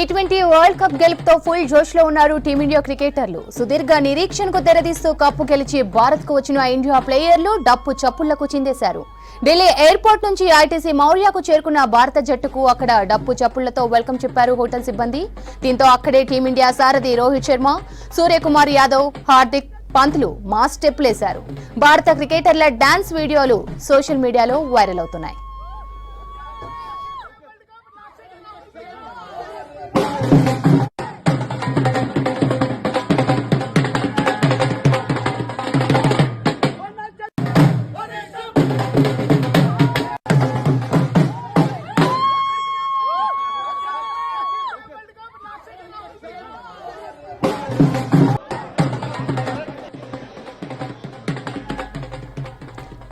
T20 world cup గెలుపుతో full జోష్లో ఉన్నారు team India క్రికెటర్లు. సుదీర్ఘ నిరీక్షణకు తెరదీస్తూ కప్పు గెలిచి భారత్కు వచ్చిన ఇండియా ప్లేయర్లు డప్పు చప్పుళ్లకు చిందేశారు. ఢిల్లీ ఎయిర్పోర్ట్ నుంచి ఐటీసీ మౌర్యాకు చేరుకున్న భారత జట్టుకు అక్కడ డప్పు చప్పుళ్లతో వెల్కమ్ చెప్పారు హోటల్ సిబ్బంది. దీంతో అక్కడే టీమిండియా సారథి రోహిత్ శర్మ, సూర్యకుమార్ యాదవ్, హార్దిక్ పంత్లు మాస్ స్టెప్లేశారు. భారత క్రికెటర్ల డాన్స్ వీడియోలు సోషల్ మీడియాలో వైరల్ అవుతున్నాయి.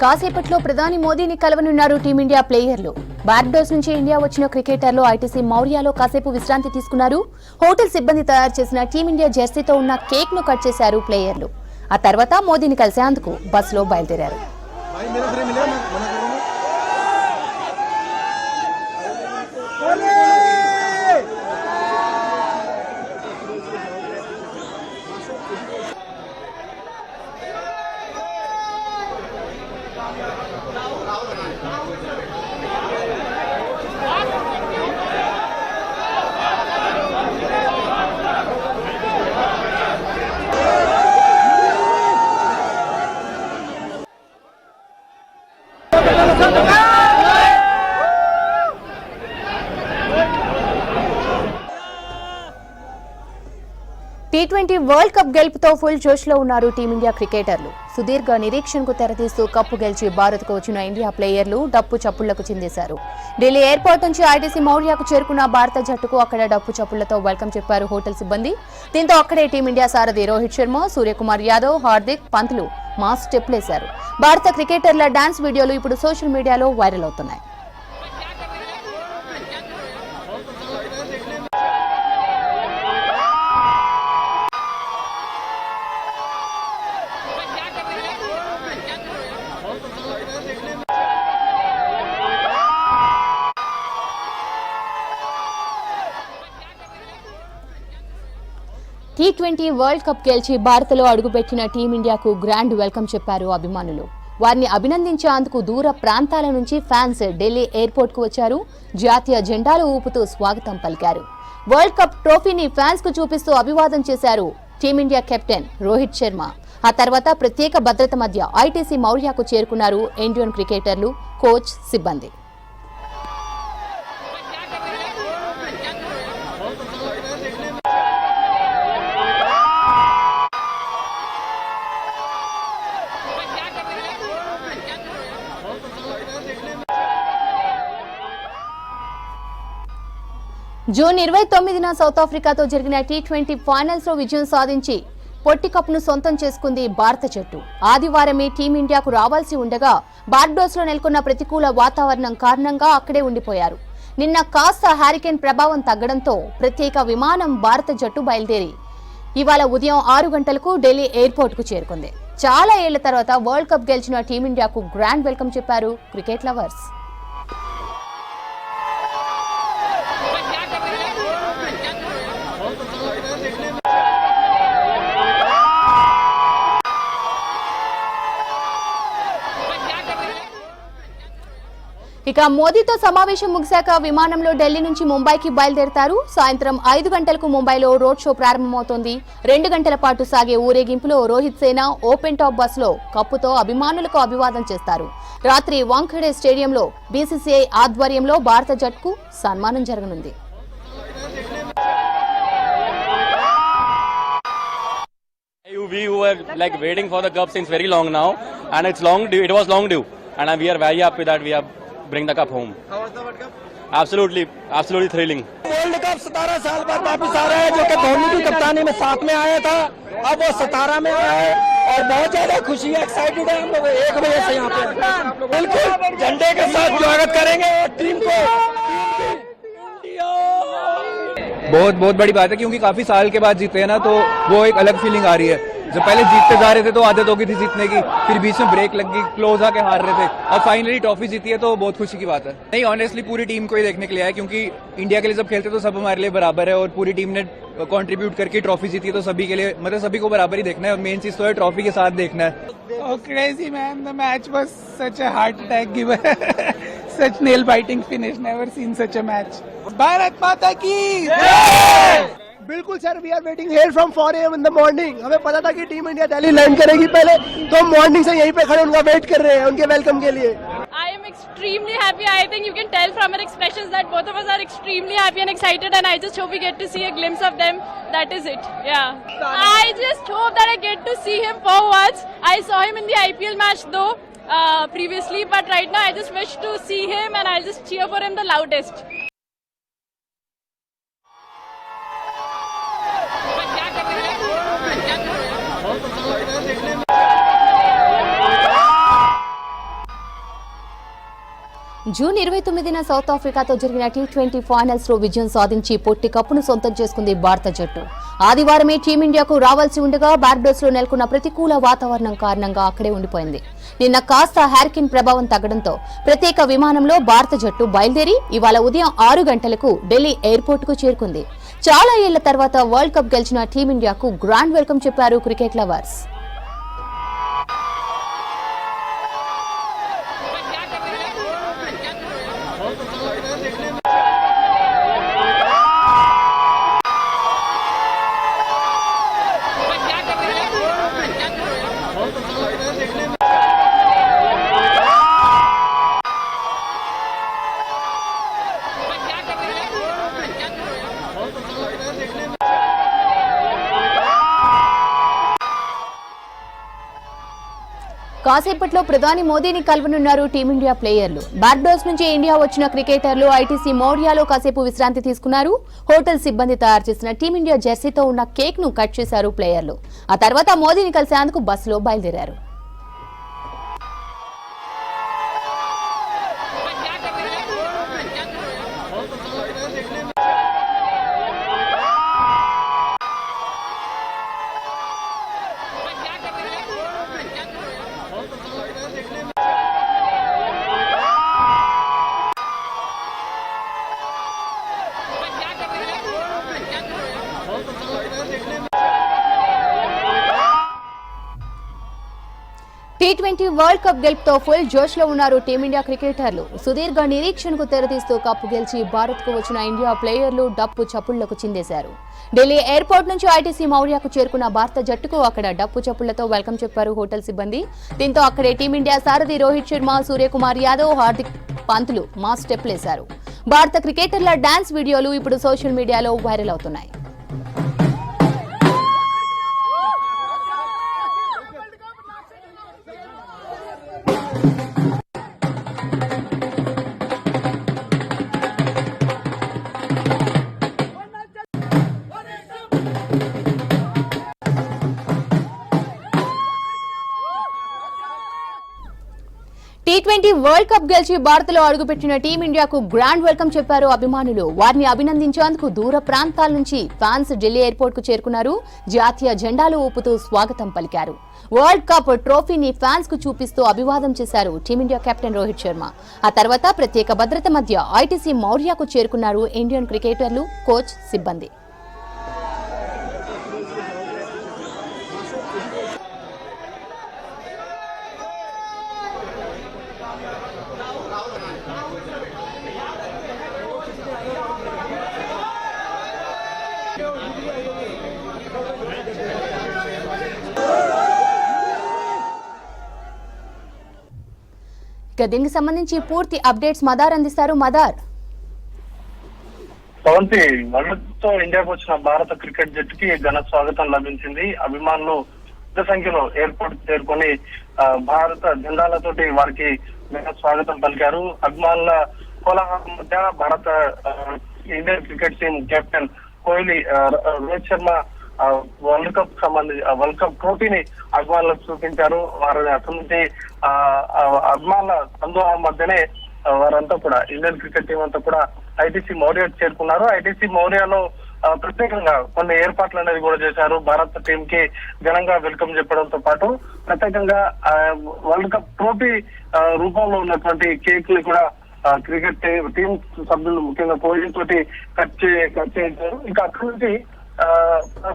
కాసేపట్లో ప్రధాని మోదీని కలవనున్నారు టీమిండియా ప్లేయర్లు. బార్బడోస్ నుంచి ఇండియా వచ్చిన క్రికెటర్లు ఐటీసీ మౌర్యాలో కాసేపు విశ్రాంతి తీసుకున్నారు. హోటల్ సిబ్బంది తయారు చేసిన టీమిండియా జెర్సీతో ఉన్న కేక్ ను కట్ చేశారు ప్లేయర్లు. ఆ తర్వాత మోదీని కలిసేందుకు బస్సులో బయలుదేరారు. T20 వరల్డ్ కప్ గెలుపుతో ఫుల్ జోష్లో ఉన్నారు టీమిండియా క్రికెటర్లు. సుదీర్ఘ నిరీక్షణకు తెరతీస్తూ కప్పు గెలిచి భారత్కు వచ్చిన ఇండియా ప్లేయర్లు డప్పు చప్పుళ్లకు చిందేశారు. ఢిల్లీ ఎయిర్పోర్ట్ నుంచి ఐటీసీ మౌర్యాకు చేరుకున్న భారత జట్టుకు అక్కడ డప్పు చప్పుళ్లతో వెల్కమ్ చెప్పారు హోటల్ సిబ్బంది. దీంతో అక్కడే టీమిండియా సారథి రోహిత్ శర్మ, సూర్యకుమార్ యాదవ్, హార్దిక్ పంత్లు మాస్ స్టెప్లేశారు. భారత క్రికెటర్ల డాన్స్ వీడియోలు ఇప్పుడు సోషల్ మీడియాలో వైరల్ అవుతున్నాయి. T20 వరల్డ్ కప్ గెలిచి భారత్లో అడుగుపెట్టిన టీమిండియాకు గ్రాండ్ వెల్కమ్ చెప్పారు అభిమానులు. వారిని అభినందించేందుకు దూర ప్రాంతాల నుంచి ఫ్యాన్స్ ఢిల్లీ ఎయిర్పోర్ట్ కు వచ్చారు. జాతీయ జెండాలు ఊపుతూ స్వాగతం పలికారు. వరల్డ్ కప్ ట్రోఫీని ఫ్యాన్స్ కు చూపిస్తూ అభివాదం చేశారు టీమిండియా కెప్టెన్ రోహిత్ శర్మ. ఆ తర్వాత ప్రత్యేక భద్రత మధ్య ఐటీసీ మౌర్యాకు చేరుకున్నారు ఇండియన్ క్రికెటర్లు, కోచ్, సిబ్బంది. జూన్ 29న సౌత్ ఆఫ్రికాతో జరిగిన T20 ఫైనల్స్ లో విజయం సాధించి పొట్టి కప్ను సొంతం చేసుకుంది భారత జట్టు. ఆదివారమే టీమిండియాకు రావాల్సి ఉండగా బార్బడోస్ లో నెలకొన్న ప్రతికూల వాతావరణం కారణంగా అక్కడే ఉండిపోయారు. నిన్న కాస్త హరికేన్ ప్రభావం తగ్గడంతో ప్రత్యేక విమానం భారత జట్టు బయలుదేరి ఇవాళ ఉదయం 6 గంటలకు ఢిల్లీ ఎయిర్పోర్ట్ కు చేరుకుంది. చాలా ఏళ్ల తర్వాత వరల్డ్ కప్ గెలిచిన టీమిండియాకు గ్రాండ్ వెల్కమ్ చెప్పారు క్రికెట్ లవర్స్. ఇక మోదీతో సమావేశం ముగిశాక విమానంలో ఢిల్లీ నుంచి ముంబైకి బయలుదేరతారు. సాయంత్రం 5 గంటలకు ముంబైలో రోడ్ షో ప్రారంభమవుతోంది. 2 గంటల పాటు సాగే ఊరేగింపులో రోహిత్ సేన ఓపెన్ టాప్ బస్సులో కప్పుతో అభిమానులకు అభివాదం చేస్తారు. రాత్రి వాంఖేడే స్టేడియంలో బీసీసీఐ ఆధ్వర్యంలో భారత జట్టుకు సన్మానం జరగనుంది. We were like waiting for the cup since very long now, and it was long due, and we are very happy that we have bring the cup home. How was the World Cup? Absolutely thrilling. World cup 17 साल बाद वापस आ रहा है, जो कि धोनी की कप्तानी में साथ में आया था, अब वो 17 में आया है और बहुत ज्यादा खुशी है, एक्साइटेड है हम लोग 1 बजे से यहाँ पे बिल्कुल झंडे के साथ स्वागत करेंगे टीम को। बहुत बड़ी बात है क्योंकि काफी साल के बाद जीते हैं ना, तो वो एक अलग फीलिंग आ रही है। जब पहले जीतते जा रहे थे तो आदत हो गई थी जीतने की, फिर बीच में ब्रेक लग गई, क्लोज आके हार रहे थे, और फाइनली ट्रॉफी जीती है तो बहुत खुशी की बात है। नहीं, ऑनेस्टली पूरी टीम को ही देखने के लिए आया, क्योंकि इंडिया के लिए जब खेलते तो सब हमारे लिए बराबर है, और पूरी टीम ने कंट्रीब्यूट करके ट्रॉफी जीती है तो सभी के लिए, मतलब सभी को बराबर ही देखना है, मेन चीज तो है ट्रॉफी के साथ देखना है। Oh, crazy man, the match was such a heart attack giver. Such nail biting finish, never seen such a match. Bharat माता की बिल्कुल sir, we are waiting here from 4 AM in the morning. हमें पता था कि टीम इंडिया दिल्ली लैंड करेगी पहले, तो हम मॉर्निंग से यहीं पे खड़े उनका वेट कर रहे हैं, उनके वेलकम के लिए। I am extremely happy. I think you can tell from our expressions that both of us are extremely happy and excited, and I just hope we get to see a glimpse of them. That is it. Yeah. I just hope that I get to see him for once. I saw him in the IPL match though previously, but right now I just wish to see him, and I'll just cheer for him the loudest. June 29న South ఆఫ్రికాతో జరిగిన టీ20 finals లో విజయం సాధించి పొట్టి కప్పును సొంతం చేసుకుంది భారత జట్టు. ఆదివారమే టీమిండియాకు రావాల్సి ఉండగా బార్బడోస్ లో నెలకొన్న ప్రతికూల వాతావరణం కారణంగా అక్కడే ఉండిపోయింది. నిన్న కాస్త హ్యారికేన్ ప్రభావం తగ్గడంతో ప్రత్యేక విమానంలో భారత జట్టు బయలుదేరి ఇవాళ ఉదయం 6 గంటలకు ఢిల్లీ ఎయిర్పోర్ట్ కు చేరుకుంది. చాలా ఏళ్ల తర్వాత వరల్డ్ కప్ గెలిచిన టీమిండియాకు గ్రాండ్ వెల్కమ్ చెప్పారు క్రికెట్ లవర్స్. కాసేపట్లో ప్రధాని మోదీని కలవనున్నారు టీమిండియా ప్లేయర్లు. బార్బడోస్ నుంచి ఇండియా వచ్చిన క్రికెటర్లు ఐటీసీ మౌర్యాలో కాసేపు విశ్రాంతి తీసుకున్నారు. హోటల్ సిబ్బంది తయారు చేసిన టీమిండియా జెర్సీతో ఉన్న కేక్ ను కట్ చేశారు ప్లేయర్లు. ఆ తర్వాత మోదీని కలిసేందుకు బస్సులో బయలుదేరారు. టీ20 వరల్డ్ కప్ గెలుపుతో ఫుల్ జోష్ లో ఉన్నారు టీమిండియా క్రికెటర్లు. సుదీర్ఘ నిరీక్షణకు తెరతీస్తూ కప్పు గెలిచి భారత్ కు వచ్చిన ఇండియా ప్లేయర్లు డప్పు చప్పుళ్లకు చిందేశారు. ఢిల్లీ ఎయిర్పోర్ట్ నుంచి ఐటీసీ మౌర్యాకు చేరుకున్న భారత జట్టుకు అక్కడ డప్పు చప్పుళ్లతో వెల్కమ్ చెప్పారు హోటల్ సిబ్బంది. దీంతో అక్కడే టీమిండియా సారథి రోహిత్ శర్మ, సూర్యకుమార్ యాదవ్, హార్దిక్ పంతులు మాస్ స్టెప్లేశారు. భారత క్రికెటర్ల డాన్స్ వీడియోలు ఇప్పుడు సోషల్ మీడియాలో వైరల్ అవుతున్నాయి. టీ20 వరల్డ్ కప్ గెలిచి భారత్లో అడుగుపెట్టిన టీమిండియాకు గ్రాండ్ వెల్కమ్ చెప్పారు అభిమానులు. వారిని అభినందించేందుకు దూర ప్రాంతాల నుంచి ఫ్యాన్స్ ఢిల్లీ ఎయిర్పోర్ట్ కు చేరుకున్నారు. జాతీయ జెండాలు ఊపుతూ స్వాగతం పలికారు. వరల్డ్ కప్ ట్రోఫీని ఫ్యాన్స్ కు చూపిస్తూ అభివాదం చేశారు టీమిండియా కెప్టెన్ రోహిత్ శర్మ. ఆ తర్వాత ప్రత్యేక భద్రత మధ్య ఐటీసీ మౌర్యాకు చేరుకున్నారు ఇండియన్ క్రికెటర్లు, కోచ్, సిబ్బంది. ఇక దీనికి సంబంధించి పూర్తి అప్డేట్స్ మదార్ అందిస్తారు. మదార్. పవంతి, వరల్డ్తో ఇండియాకు వచ్చిన భారత క్రికెట్ జట్టుకి ఘన స్వాగతం లభించింది. అభిమానులు పెద్ద సంఖ్యలో ఎయిర్పోర్ట్ చేరుకొని భారత జెండాలతోటి వారికి ఘన స్వాగతం పలికారు. అభిమానుల కోలాహలం మధ్య భారత Indian cricket team captain Kohli, Rohit Sharma world cup ట్రోఫీని అభిమానులకు చూపించారు. వారిని అక్కడి నుంచి అభిమానుల సందోహం మధ్యనే వారంతా కూడా ఇండియన్ క్రికెట్ టీం అంతా కూడా ఐటీసీ మౌర్యా చేరుకున్నారు. ఐటీసీ మౌర్యాలో ప్రత్యేకంగా కొన్ని ఏర్పాట్లు అనేది కూడా చేశారు. భారత టీం కి ఘనంగా వెల్కమ్ చెప్పడంతో పాటు ప్రత్యేకంగా వరల్డ్ కప్ ట్రోఫీ రూపంలో ఉన్నటువంటి కేక్ ని కూడా క్రికెట్ టీం సభ్యులు ముఖ్యంగా కోహ్లీ తోటి కట్ చేయించారు. ఇక అక్కడి నుంచి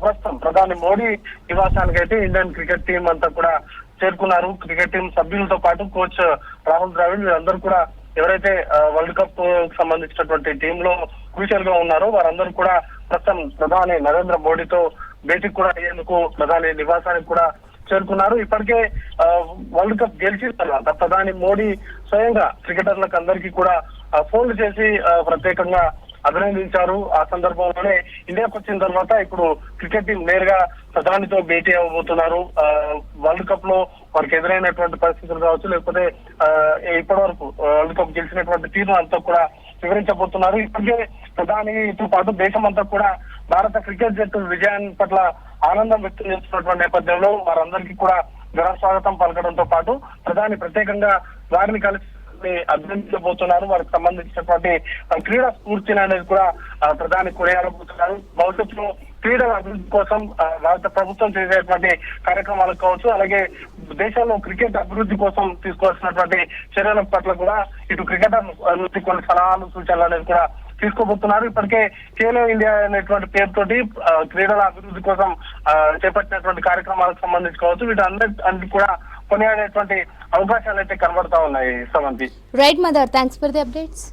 ప్రస్తుతం ప్రధాని మోడీ నివాసానికి అయితే ఇండియన్ క్రికెట్ టీం అంతా కూడా చేరుకున్నారు. క్రికెట్ టీం సభ్యులతో పాటు కోచ్ రాహుల్ ద్రావిడ్ వీరందరూ కూడా ఎవరైతే వరల్డ్ కప్ సంబంధించినటువంటి టీమ్ లో క్రూషియల్ గా ఉన్నారో వారందరూ కూడా ప్రస్తుతం ప్రధాని నరేంద్ర మోడీతో భేటీకి కూడా అయ్యేందుకు ప్రధాని నివాసానికి కూడా చేరుకున్నారు. ఇప్పటికే వరల్డ్ కప్ గెలిచిన తర్వాత ప్రధాని మోడీ స్వయంగా క్రికెటర్లకు అందరికీ కూడా ఫోన్లు చేసి ప్రత్యేకంగా అభినందించారు. ఆ సందర్భంలోనే ఇండియాకు వచ్చిన తర్వాత ఇప్పుడు క్రికెట్ టీం నేరుగా ప్రధానితో భేటీ అవ్వబోతున్నారు. వరల్డ్ కప్ లో వారికి ఎదురైనటువంటి పరిస్థితులు కావచ్చు, లేకపోతే ఇప్పటి వరకు వరల్డ్ కప్ గెలిచినటువంటి తీరు అంతా కూడా వివరించబోతున్నారు. ఇప్పటికే ప్రధానితో పాటు దేశం అంతా కూడా భారత క్రికెట్ జట్టు విజయాన్ని పట్ల ఆనందం వ్యక్తం చేస్తున్నటువంటి నేపథ్యంలో వారందరికీ కూడా ఘన స్వాగతం పలకడంతో పాటు ప్రధాని ప్రత్యేకంగా వారిని కలిసి అభినందించబోతున్నారు. వారికి సంబంధించినటువంటి క్రీడా స్ఫూర్తిని అనేది కూడా ప్రధాని కొనియాడబోతున్నారు. భవిష్యత్తులో క్రీడల అభివృద్ధి కోసం భారత ప్రభుత్వం చేసేటువంటి కార్యక్రమాలకు కావచ్చు, అలాగే దేశంలో క్రికెట్ అభివృద్ధి కోసం తీసుకోవాల్సినటువంటి చర్యల పట్ల కూడా ఇటు క్రికెట్ అభివృద్ధి కొన్ని సలహాలు సూచనలు అనేది కూడా తీసుకోబోతున్నారు. ఇప్పటికే ఖేలో ఇండియా అనేటువంటి పేరుతోటి క్రీడల అభివృద్ధి కోసం చేపట్టినటువంటి కార్యక్రమాలకు సంబంధించి కావచ్చు, వీటన్నిటి కూడా కొనియాడేటువంటి అవకాశాలు అయితే కనబడతా ఉన్నాయి. సమంతి. Right mother, thanks for the updates.